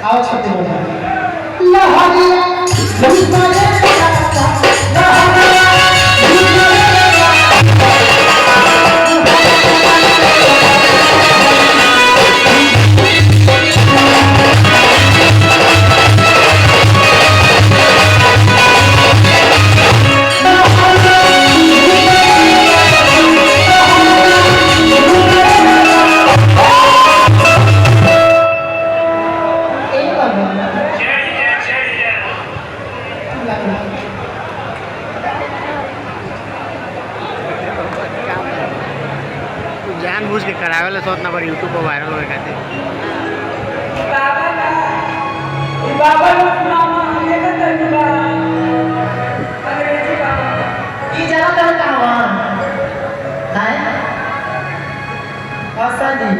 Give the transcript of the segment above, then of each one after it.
आवाज करते बोला लहरिया लुटाए जाता लहरिया जानबूझ के करावेला सोच ना पर यूट्यूब पर वायरल होए खातिर बाबा मामा ये करते बा अंग्रेजी बाबा ये जरा तर कावा काय असा दी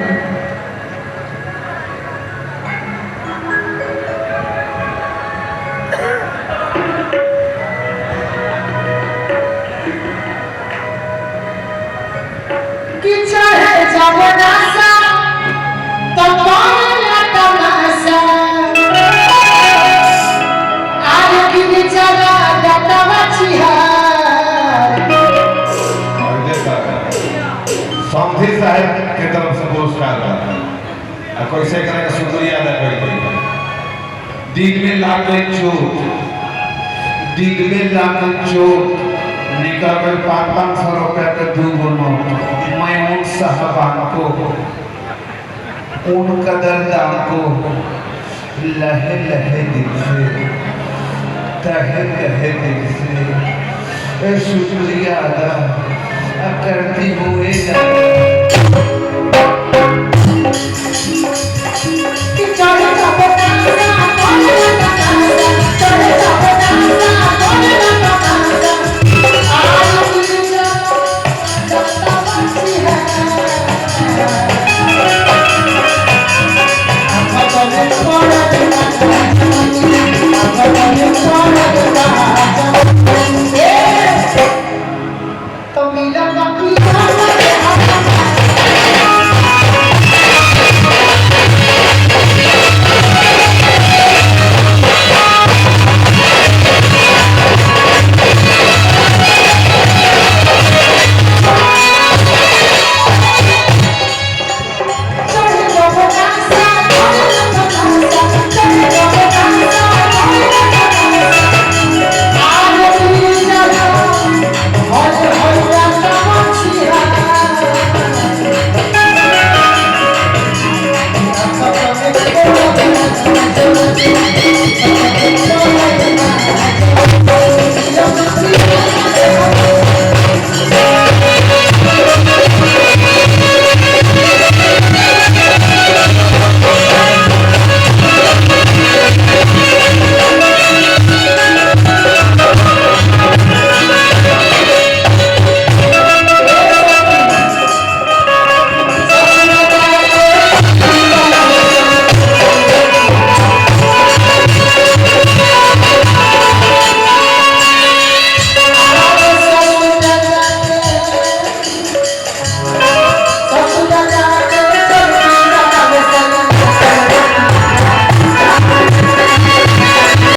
कि चाहे जबनासा तबाला तमासा आज की बिचारा दतवा छिहार समझी साहब के तरफ से पुरस्कार आता कैसे करेगा शुक्रिया अदा करेंगे दिन में लागे चोट दिन में लागे चोट निकल कर 500 रुपया के 2 नोट मैं उन साहबान को उन कदरदान को लहे लहे दिल से तहे तहे दिल से शुक्रिया अदा करती हुए कि चाहे